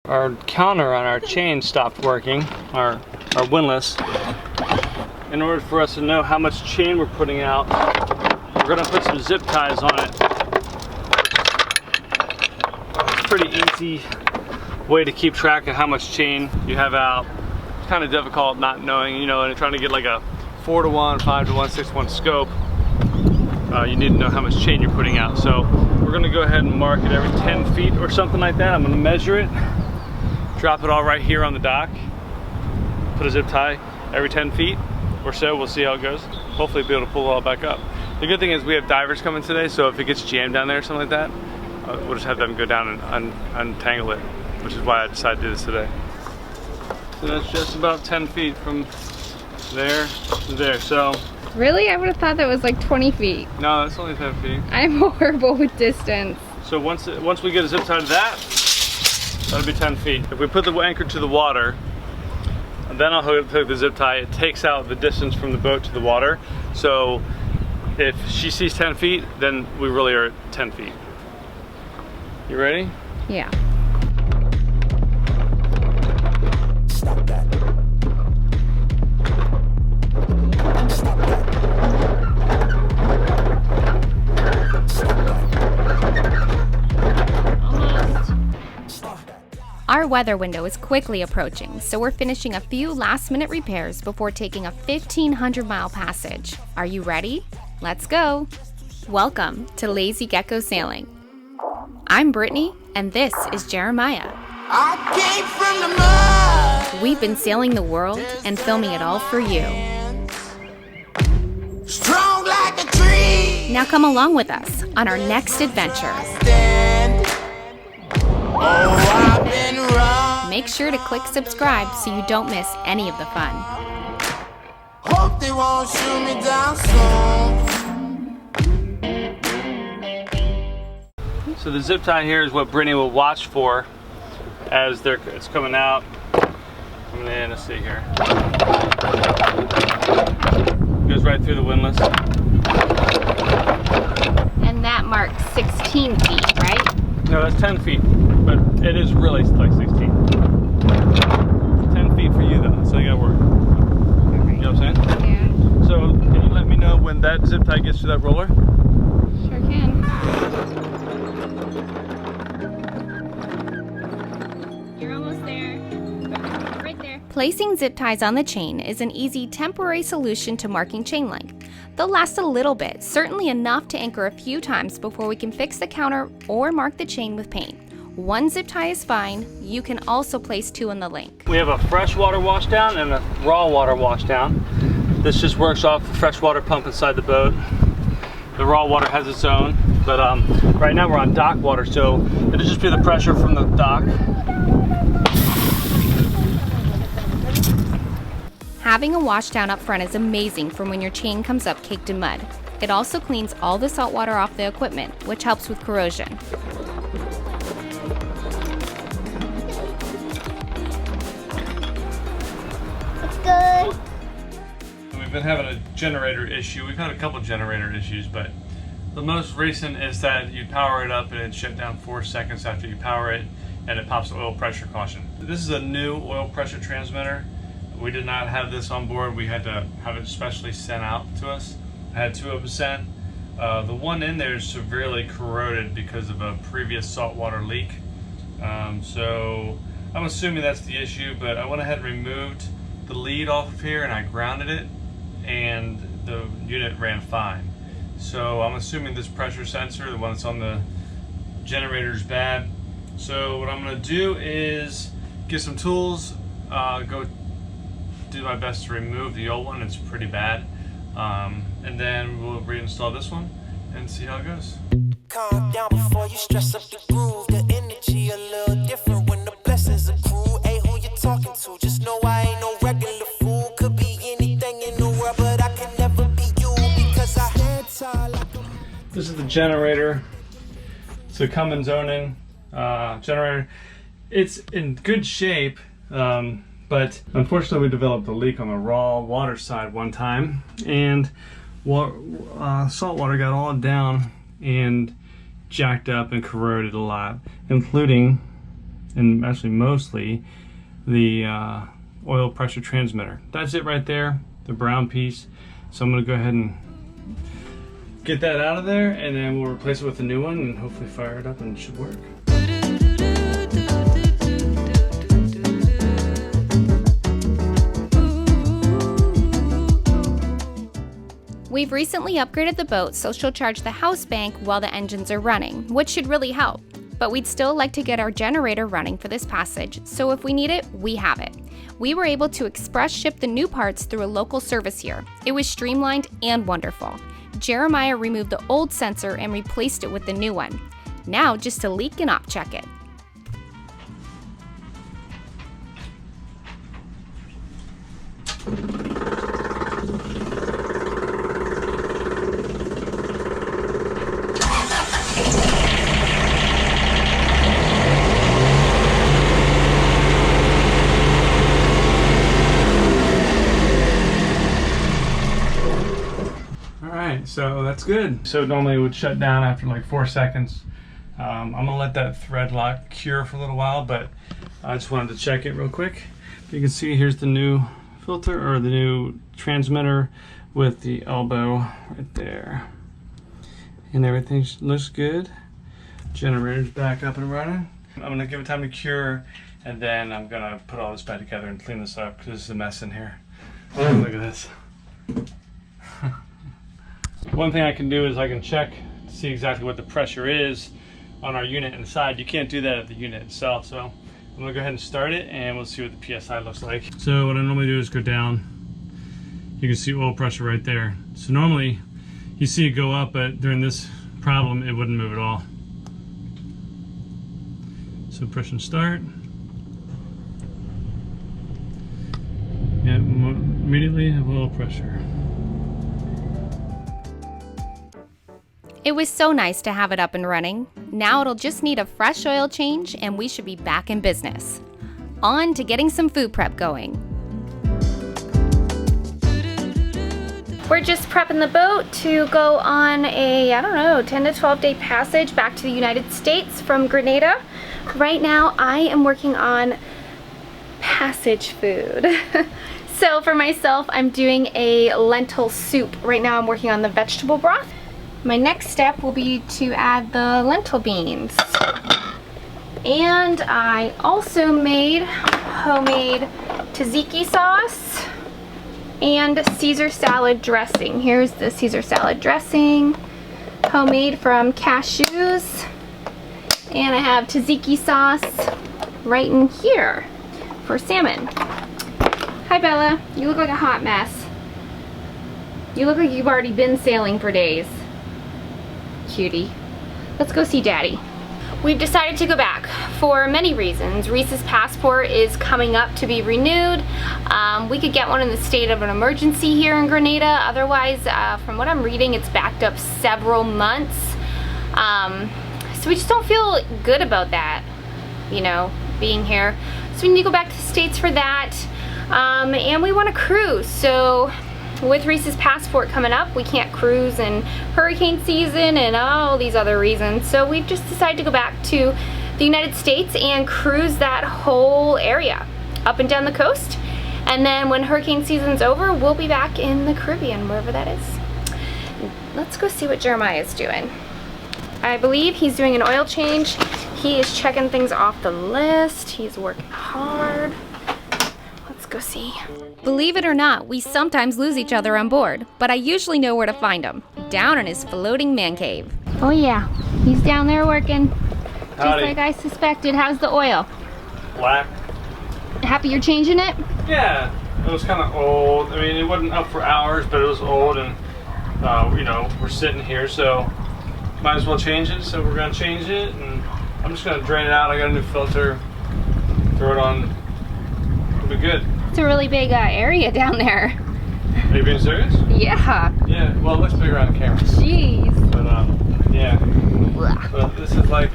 Our counter on our chain stopped working, our windlass. In order for us to know how much chain we're putting out, we're gonna put some zip ties on it. It's a pretty easy way to keep track of how much chain you have out. It's kind of difficult not knowing, you know, and trying to get like a 4-to-1, 5-to-1, 6-to-1 scope. You need to know how much chain you're putting out. So we're gonna go ahead and mark it every 10 feet or something like that. I'm gonna measure it, drop it all right here on the dock, put a zip tie every 10 feet or so. We'll see how it goes. Hopefully be able to pull it all back up. The good thing is we have divers coming today, so if it gets jammed down there or something like that, we'll just have them go down and untangle it, which is why I decided to do this today. So that's just about 10 feet from there to there. So really? I would have thought that was like 20 feet. no, that's only 10 feet. I'm horrible with distance. So once we get a zip tie to that, that'll be 10 feet. If we put the anchor to the water, and then I'll hook the zip tie, it takes out the distance from the boat to the water. So if she sees 10 feet, then we really are at 10 feet. You ready? Yeah. Stop that. Stop that. Our weather window is quickly approaching, so we're finishing a few last-minute repairs before taking a 1,500-mile passage. Are you ready? Let's go! Welcome to Lazy Gecko Sailing. I'm Brittany, and this is Jeremiah. I came from the mud. We've been sailing the world and filming it all for you. Strong like a tree. Now come along with us on our next adventure. Oh, I've been wrong. Make sure to click subscribe so you don't miss any of the fun. Hope they won't shoot me down soon. So the zip tie here is what Brittany will watch for as it's coming out. Coming in, let's see here. Goes right through the windlass. And that marks 16 feet, right? No, that's 10 feet, but it is really like 16. 10 feet for you though, so you gotta work. You know what I'm saying? Yeah. So can you let me know when that zip tie gets to that roller? Sure can. You're almost there. Right there. Placing zip ties on the chain is an easy temporary solution to marking chain length. They'll last a little bit, certainly enough to anchor a few times before we can fix the counter or mark the chain with paint. One zip tie is fine. You can also place 2 in the link. We have a freshwater washdown and a raw water washdown. This just works off the freshwater pump inside the boat. The raw water has its own, but right now we're on dock water, so it'll just be the pressure from the dock. Having a washdown up front is amazing for when your chain comes up caked in mud. It also cleans all the salt water off the equipment, which helps with corrosion. It's good. We've been having a generator issue. We've had a couple generator issues, but the most recent is that you power it up and it shut down 4 seconds after you power it, and it pops the oil pressure caution. This is a new oil pressure transmitter. We did not have this on board. We had to have it specially sent out to us. I had 2 of them sent. The one in there is severely corroded because of a previous saltwater leak. So I'm assuming that's the issue, but I went ahead and removed the lead off of here and I grounded it, and the unit ran fine. So I'm assuming this pressure sensor, the one that's on the generator, is bad. So what I'm gonna do is get some tools, go do my best to remove the old one. It's pretty bad, and then we'll reinstall this one and see how it goes. Calm down before you stress up the groove. The energy a little different when the blessings accrue. Hey, who you talking to? Just know I ain't no regular fool. Could be anything in the world, but I can never be you because I had time like a... This is the generator. It's a Cummins Onan generator. It's in good shape. But unfortunately we developed a leak on the raw water side one time, and salt water got all down and jacked up and corroded a lot, including and actually mostly the oil pressure transmitter. That's it right there, the brown piece. So I'm going to go ahead and get that out of there, and then we'll replace it with a new one and hopefully fire it up and it should work. We've recently upgraded the boat so she'll charge the house bank while the engines are running, which should really help. But we'd still like to get our generator running for this passage, so if we need it, we have it. We were able to express ship the new parts through a local service here. It was streamlined and wonderful. Jeremiah removed the old sensor and replaced it with the new one. Now just to leak and op check it. So that's good. So normally it would shut down after like 4 seconds. I'm gonna let that thread lock cure for a little while, but I just wanted to check it real quick. You can see here's the new filter, or the new transmitter with the elbow right there. And everything looks good. Generator's back up and running. I'm gonna give it time to cure, and then I'm gonna put all this back together and clean this up because this is a mess in here. Look at this. One thing I can do is I can check to see exactly what the pressure is on our unit inside. You can't do that at the unit itself, so I'm gonna go ahead and start it and we'll see what the PSI looks like. So what I normally do is go down. You can see oil pressure right there. So normally you see it go up, but during this problem it wouldn't move at all. So push and start. Yeah, immediately have oil pressure. It was so nice to have it up and running. Now it'll just need a fresh oil change and we should be back in business. On to getting some food prep going. We're just prepping the boat to go on a, 10 to 12 day passage back to the United States from Grenada. Right now I am working on passage food. So for myself, I'm doing a lentil soup. Right now I'm working on the vegetable broth. My next step will be to add the lentil beans. And I also made homemade tzatziki sauce and Caesar salad dressing. Here's the Caesar salad dressing, homemade from cashews. And I have tzatziki sauce right in here for salmon. Hi Bella, you look like a hot mess. You look like you've already been sailing for days. Cutie. Let's go see Daddy. We've decided to go back for many reasons. Reese's passport is coming up to be renewed. We could get one in the state of an emergency here in Grenada. Otherwise, from what I'm reading, it's backed up several months. So we just don't feel good about that, you know, being here. So we need to go back to the States for that. And we want to cruise. So with Reese's passport coming up, we can't cruise in hurricane season and all these other reasons. So we've just decided to go back to the United States and cruise that whole area up and down the coast. And then when hurricane season's over, we'll be back in the Caribbean, wherever that is. Let's go see what Jeremiah is doing. I believe he's doing an oil change. He is checking things off the list. He's working hard. Let's go see. Believe it or not, we sometimes lose each other on board, but I usually know where to find him. Down in his floating man cave. Oh yeah, he's down there working. Howdy. Just like I suspected. How's the oil? Black. Happy you're changing it? Yeah, it was kind of old. I mean, it wasn't up for hours, but it was old, and you know, we're sitting here, so might as well change it. So we're gonna change it, and I'm just gonna drain it out. I got a new filter. Throw it on. It'll be good. It's a really big area down there. Are you being serious? Yeah. Yeah. Well, it looks bigger on camera. Jeez. But yeah. But this is like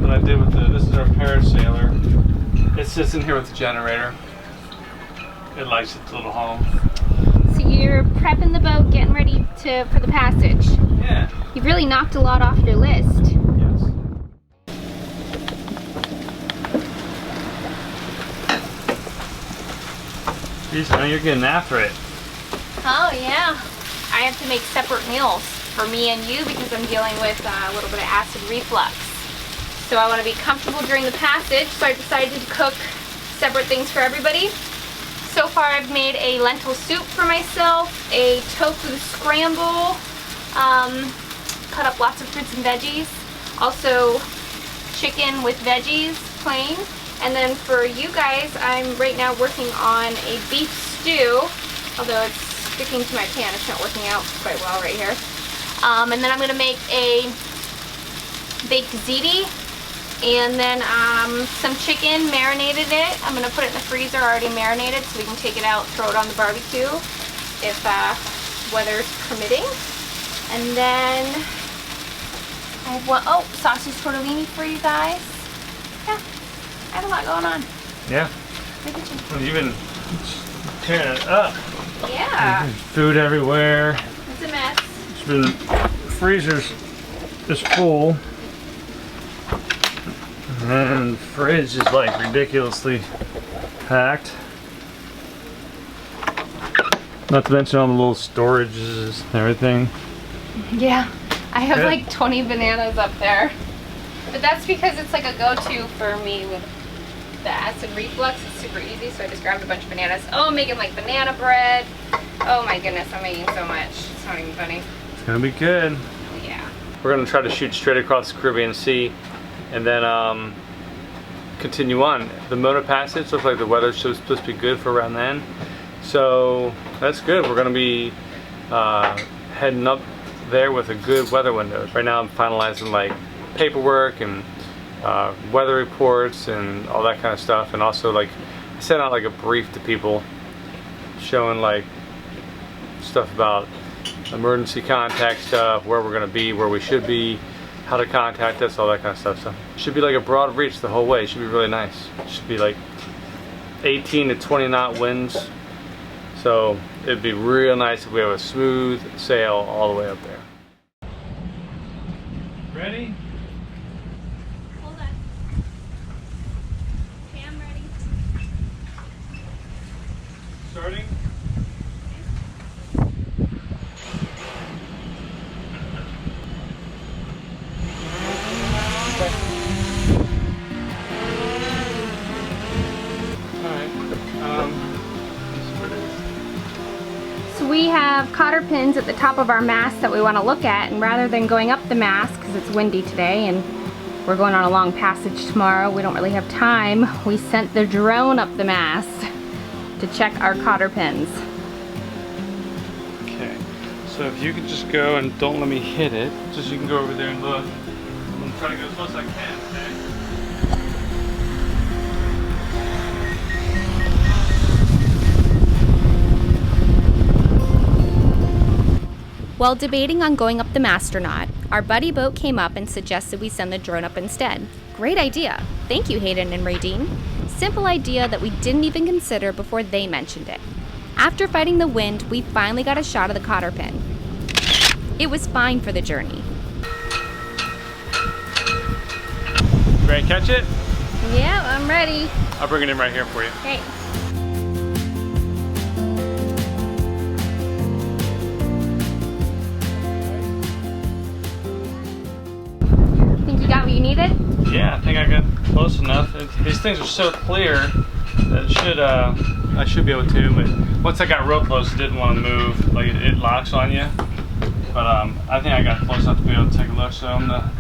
what I did with this is our parasailer. It sits in here with the generator. It likes its little home. So you're prepping the boat, getting ready for the passage. Yeah. You've really knocked a lot off your list. Yes. Jeez, now you're getting after it. Oh yeah. I have to make separate meals for me and you because I'm dealing with a little bit of acid reflux. So I want to be comfortable during the passage, so I decided to cook separate things for everybody. So far I've made a lentil soup for myself, a tofu scramble, cut up lots of fruits and veggies, also chicken with veggies, plain. And then for you guys, I'm right now working on a beef stew, although it's sticking to my pan, it's not working out quite well right here. And then I'm going to make a baked ziti, and then some chicken, marinated it. I'm going to put it in the freezer already marinated so we can take it out, throw it on the barbecue if weather's permitting. And then I have one, oh, sausage tortellini for you guys. Yeah, I have a lot going on. Yeah. Well, you've been tearing it up. Yeah. There's food everywhere. It's a mess. It's been, freezer's is full. And the fridge is like ridiculously packed. Not to mention all the little storages and everything. Yeah, I have Good. like 20 bananas up there. But that's because it's like a go-to for me with the acid reflux. It's super easy, so I just grabbed a bunch of bananas. Oh, I'm making like banana bread. Oh my goodness, I'm making so much. It's not even funny. It's gonna be good. Yeah. We're gonna try to shoot straight across the Caribbean Sea and then continue on. The Mona Passage looks like the weather's supposed to be good for around then. So that's good. We're gonna be heading up there with a good weather window. Right now I'm finalizing like paperwork and weather reports and all that kind of stuff, and also like I sent out like a brief to people showing like stuff about emergency contact stuff, where we're going to be, where we should be, how to contact us, all that kind of stuff. So it should be like a broad reach the whole way. It should be really nice. It should be like 18 to 20 knot winds, so it'd be real nice if we have a smooth sail all the way up there. Ready? Hold on. Okay, I'm ready. Starting? So we have cotter pins at the top of our mast that we want to look at, and rather than going up the mast because it's windy today and we're going on a long passage tomorrow, we don't really have time, we sent the drone up the mast to check our cotter pins. Okay, so if you could just go and don't let me hit it, just you can go over there and look. I'm gonna try to go as close as I can, okay? While debating on going up the mast or not, our buddy boat came up and suggested we send the drone up instead. Great idea. Thank you, Hayden and Radine. Simple idea that we didn't even consider before they mentioned it. After fighting the wind, we finally got a shot of the cotter pin. It was fine for the journey. Ready to catch it? Yeah, I'm ready. I'll bring it in right here for you. Okay. Think you got what you needed? Yeah, I think I got close enough. These things are so clear that it should, I should be able to, but once I got real close, it didn't want to move. Like it locks on you. But I think I got close enough to be able to take a look. So I'm gonna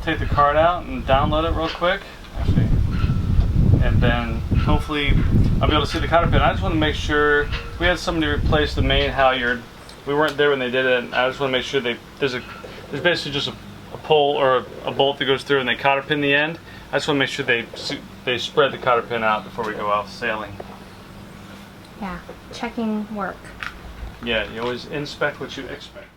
take the card out and download it real quick. Actually, and then hopefully I'll be able to see the cotter pin. I just want to make sure we had somebody replace the main halyard. We weren't there when they did it. I just want to make sure there's basically just a pole or a bolt that goes through and they cotter pin the end. I just want to make sure they spread the cotter pin out before we go off sailing. Yeah, checking work. Yeah, you always inspect what you expect.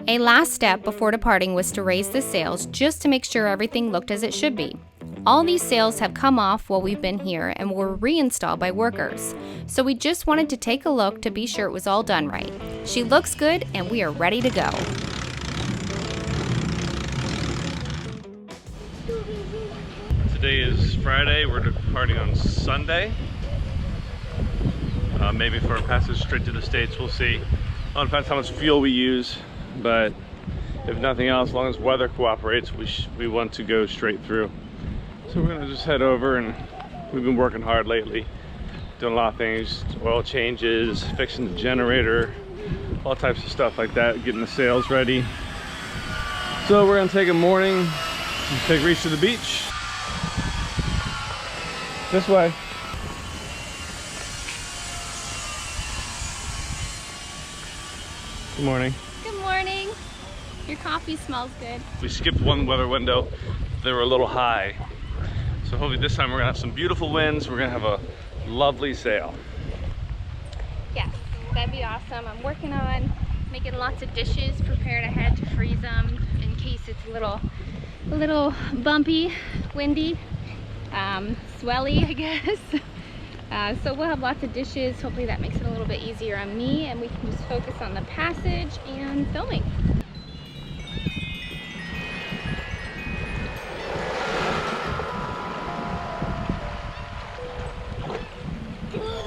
A last step before departing was to raise the sails just to make sure everything looked as it should be. All these sails have come off while we've been here and were reinstalled by workers. So we just wanted to take a look to be sure it was all done right. She looks good and we are ready to go. Today is Friday, we're departing on Sunday. maybe for a passage straight to the States. We'll see. It depends how much fuel we use, but if nothing else, as long as weather cooperates, we want to go straight through. So we're gonna just head over, and we've been working hard lately, doing a lot of things, oil changes, fixing the generator, all types of stuff like that, getting the sails ready. So we're gonna take a morning and take Reach to the beach. This way. Good morning. Good morning. Your coffee smells good. We skipped one weather window. They were a little high. So hopefully this time we're gonna have some beautiful winds. We're gonna have a lovely sail. Yes, that'd be awesome. I'm working on making lots of dishes, prepared ahead to freeze them in case it's a little bumpy, windy, swelly, I guess. So we'll have lots of dishes. Hopefully that makes it a little bit easier on me, and we can just focus on the passage and filming.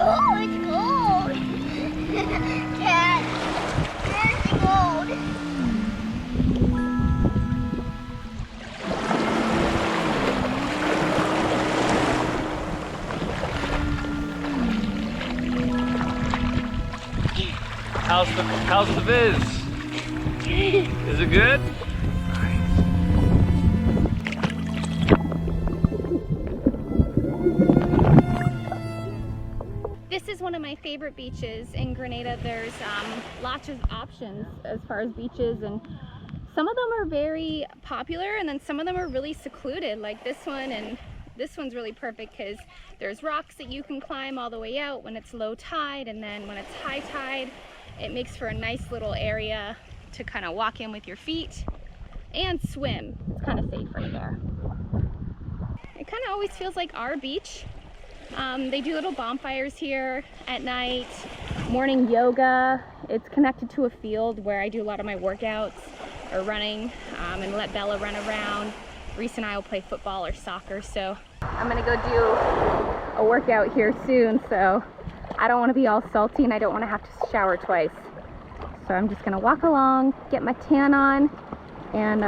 Oh, it's gold. Cat, where's the gold? How's the viz? Is it good? This is one of my favorite beaches in Grenada. There's lots of options as far as beaches, and some of them are very popular, and then some of them are really secluded, like this one. And this one's really perfect because there's rocks that you can climb all the way out when it's low tide, and then when it's high tide, it makes for a nice little area to kind of walk in with your feet and swim. It's kind of safe right there. It kind of always feels like our beach. They do little bonfires here at night, morning yoga. It's connected to a field where I do a lot of my workouts or running, and let Bella run around. Reese and I will play football or soccer, so I'm gonna go do a workout here soon, so I don't want to be all salty and I don't want to have to shower twice. So I'm just gonna walk along, get my tan on, and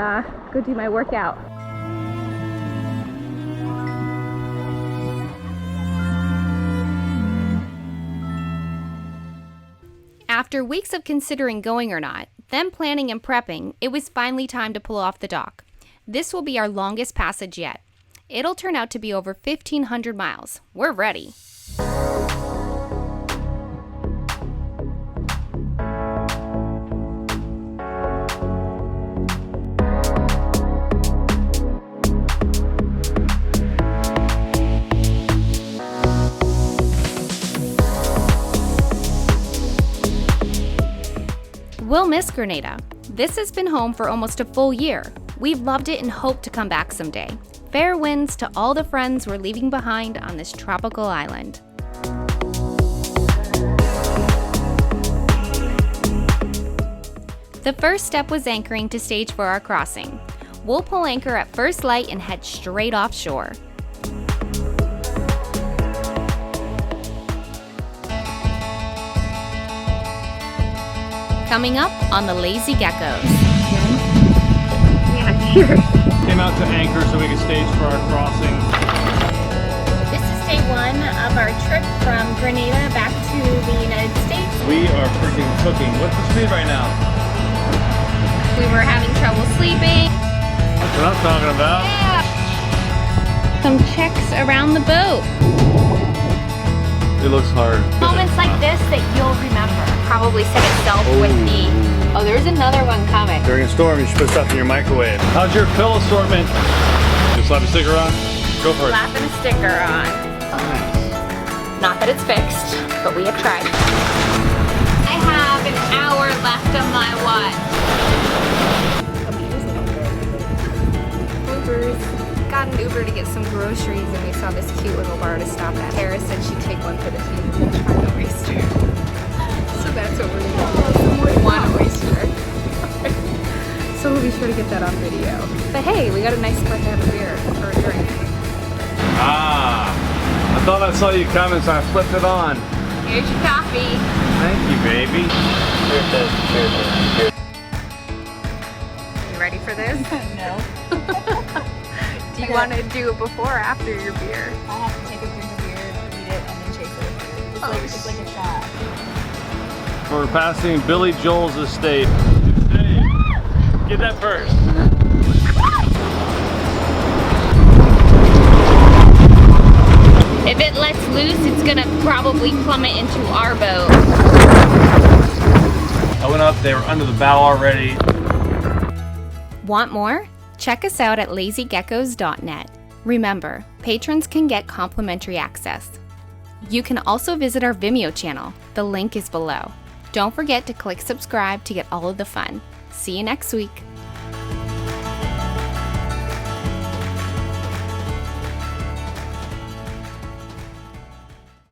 go do my workout. After weeks of considering going or not, then planning and prepping, it was finally time to pull off the dock. This will be our longest passage yet. It'll turn out to be over 1,500 miles. We're ready. We'll miss Grenada. This has been home for almost a full year. We've loved it and hope to come back someday. Fair winds to all the friends we're leaving behind on this tropical island. The first step was anchoring to stage for our crossing. We'll pull anchor at first light and head straight offshore. Coming up on the Lazy Geckos. Yeah, cheers. Came out to anchor so we could stage for our crossing. This is day one of our trip from Grenada back to the United States. We are freaking cooking. What's the speed right now? We were having trouble sleeping. That's what I'm talking about. Yeah. Some checks around the boat. It looks hard. Moments like this that you'll remember. Probably set itself with the... Oh, there's another one coming. During a storm, you should put stuff in your microwave. How's your pill assortment? Just slap a sticker on? Go for it. Slapping a sticker on. Not that it's fixed, but we have tried. I have an hour left on my watch. Ubers. Got an Uber to get some groceries, and we saw this cute little bar to stop at. Sarah said she'd take one for the team and try the oyster. So that's what we're doing. One oyster. So we'll be sure to get that on video. But hey, we got a nice spot to have a beer or a drink. Ah, I thought I saw you coming, so I flipped it on. Here's your coffee. Thank you, baby. Cheers. You ready for this? No. Do you want to do it before or after your beer? I have to take a drink of beer, eat it, and then chase it with beer. It's like a shot. We're passing Billy Joel's estate. Hey, get that first. If it lets loose, it's gonna probably plummet into our boat. I went up, they were under the bow already. Want more? Check us out at lazygeckos.net. Remember, patrons can get complimentary access. You can also visit our Vimeo channel. The link is below. Don't forget to click subscribe to get all of the fun. See you next week.